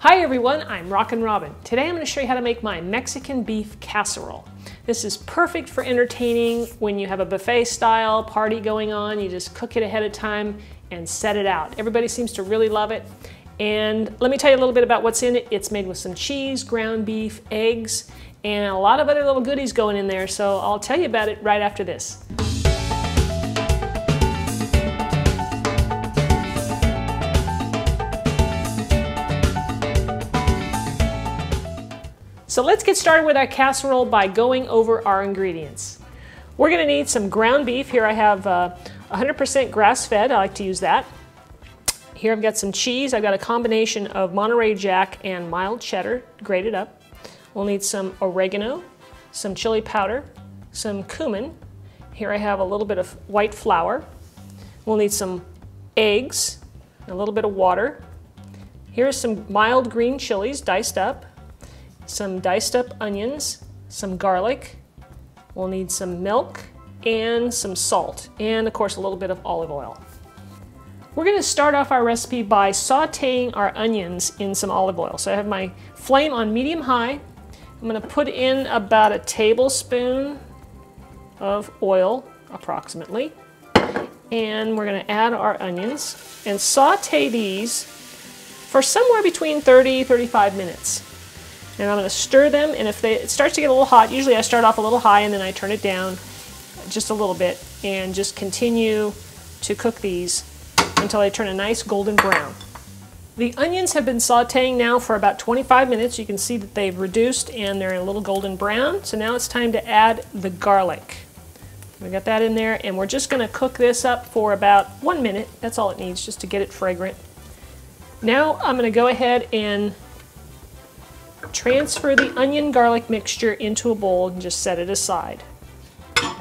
Hi everyone, I'm Rockin' Robin. Today I'm going to show you how to make my Mexican beef casserole. This is perfect for entertaining when you have a buffet style party going on. You just cook it ahead of time and set it out. Everybody seems to really love it. And let me tell you a little bit about what's in it. It's made with some cheese, ground beef, eggs, and a lot of other little goodies going in there. So I'll tell you about it right after this. So let's get started with our casserole by going over our ingredients. We're going to need some ground beef. Here I have 100% grass-fed. I like to use that. Here I've got some cheese. I've got a combination of Monterey Jack and mild cheddar grated up. We'll need some oregano, some chili powder, some cumin. Here I have a little bit of white flour. We'll need some eggs, a little bit of water. Here's some mild green chilies diced up. Some diced up onions, some garlic. We'll need some milk and some salt, and of course a little bit of olive oil. We're going to start off our recipe by sauteing our onions in some olive oil. So I have my flame on medium high. I'm going to put in about a tablespoon of oil approximately, and we're going to add our onions and saute these for somewhere between 30-35 minutes. And I'm going to stir them, and if it starts to get a little hot, usually I start off a little high and then I turn it down just a little bit and just continue to cook these until they turn a nice golden brown. The onions have been sauteing now for about 25 minutes. You can see that they've reduced and they're a little golden brown. So now it's time to add the garlic. We got that in there, and we're just going to cook this up for about 1 minute. That's all it needs, just to get it fragrant. Now I'm going to go ahead and transfer the onion garlic mixture into a bowl and just set it aside. I'm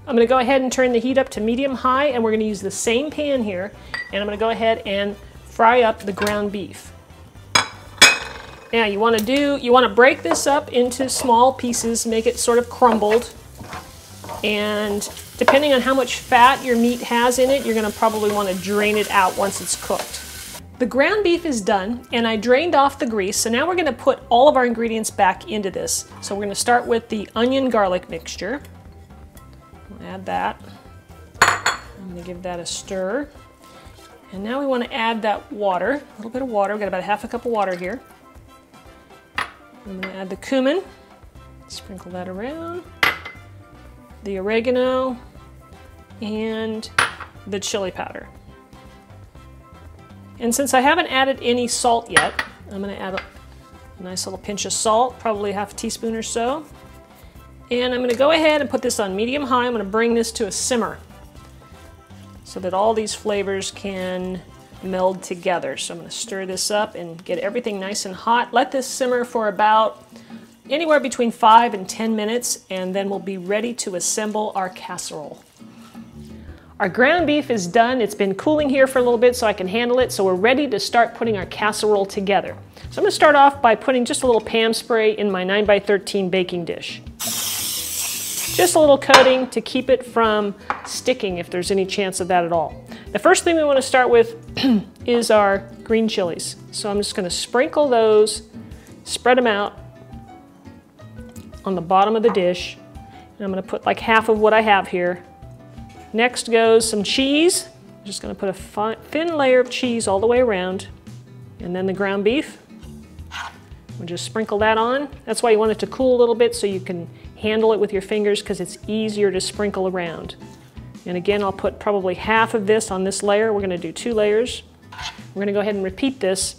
going to go ahead and turn the heat up to medium high, and we're going to use the same pan here, and I'm going to go ahead and fry up the ground beef. Now you want to break this up into small pieces, make it sort of crumbled, and depending on how much fat your meat has in it, you're going to probably want to drain it out once it's cooked. The ground beef is done, and I drained off the grease, so now we're going to put all of our ingredients back into this. So we're going to start with the onion garlic mixture. We'll add that. I'm going to give that a stir. And now we want to add that water, a little bit of water. We've got about half a cup of water here. I'm going to add the cumin, sprinkle that around, the oregano, and the chili powder. And since I haven't added any salt yet, I'm going to add a nice little pinch of salt, probably half a teaspoon or so. And I'm going to go ahead and put this on medium high. I'm going to bring this to a simmer so that all these flavors can meld together. So I'm going to stir this up and get everything nice and hot. Let this simmer for about anywhere between 5 and 10 minutes, and then we'll be ready to assemble our casserole. Our ground beef is done. It's been cooling here for a little bit so I can handle it. So we're ready to start putting our casserole together. So I'm going to start off by putting just a little Pam spray in my 9x13 baking dish. Just a little coating to keep it from sticking if there's any chance of that at all. The first thing we want to start with is our green chilies. So I'm just going to sprinkle those, spread them out on the bottom of the dish. And I'm going to put like half of what I have here. Next goes some cheese. I'm just going to put a thin layer of cheese all the way around. And then the ground beef. We'll just sprinkle that on. That's why you want it to cool a little bit so you can handle it with your fingers, because it's easier to sprinkle around. And again, I'll put probably half of this on this layer. We're going to do 2 layers. We're going to go ahead and repeat this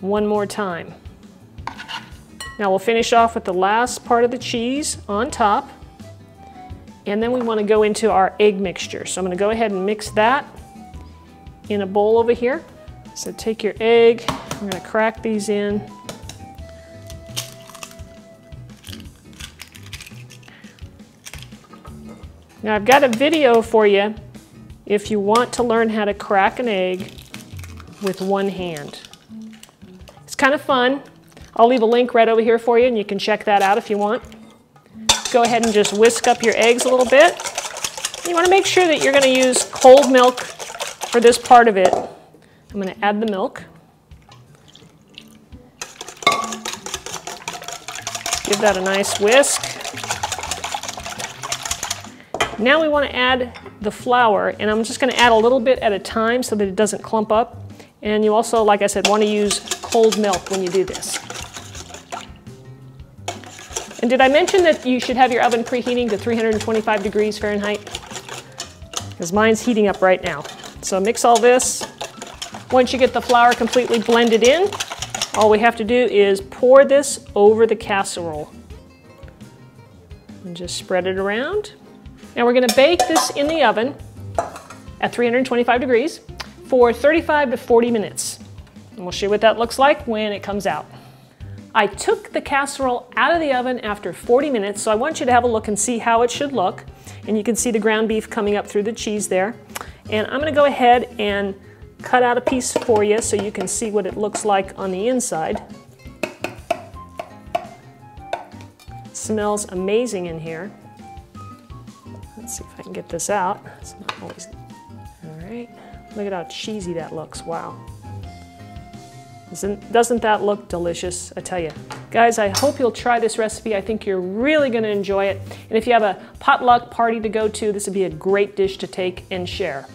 one more time. Now we'll finish off with the last part of the cheese on top. And then we want to go into our egg mixture. So I'm going to go ahead and mix that in a bowl over here. So take your egg, we're going to crack these in. Now I've got a video for you if you want to learn how to crack an egg with one hand. It's kind of fun. I'll leave a link right over here for you, and you can check that out if you want. Go ahead and just whisk up your eggs a little bit. You want to make sure that you're going to use cold milk for this part of it. I'm going to add the milk. Give that a nice whisk. Now we want to add the flour, and I'm just going to add a little bit at a time so that it doesn't clump up. And you also, like I said, want to use cold milk when you do this. And did I mention that you should have your oven preheating to 325 degrees Fahrenheit? Because mine's heating up right now. So mix all this. Once you get the flour completely blended in, all we have to do is pour this over the casserole. And just spread it around. Now we're going to bake this in the oven at 325 degrees for 35 to 40 minutes. And we'll show you what that looks like when it comes out. I took the casserole out of the oven after 40 minutes, so I want you to have a look and see how it should look. And you can see the ground beef coming up through the cheese there. And I'm going to go ahead and cut out a piece for you so you can see what it looks like on the inside. It smells amazing in here. Let's see if I can get this out. It's not always... All right. Look at how cheesy that looks. Wow. Doesn't that look delicious? I tell you. Guys, I hope you'll try this recipe. I think you're really going to enjoy it. And if you have a potluck party to go to, this would be a great dish to take and share.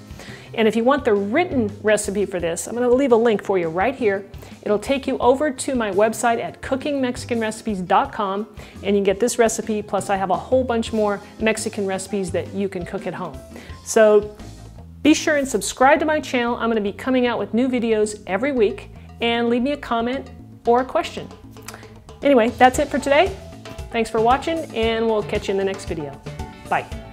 And if you want the written recipe for this, I'm going to leave a link for you right here. It'll take you over to my website at cookingmexicanrecipes.com, and you can get this recipe, plus I have a whole bunch more Mexican recipes that you can cook at home. So be sure and subscribe to my channel. I'm going to be coming out with new videos every week, and leave me a comment or a question. Anyway, that's it for today. Thanks for watching, and we'll catch you in the next video. Bye.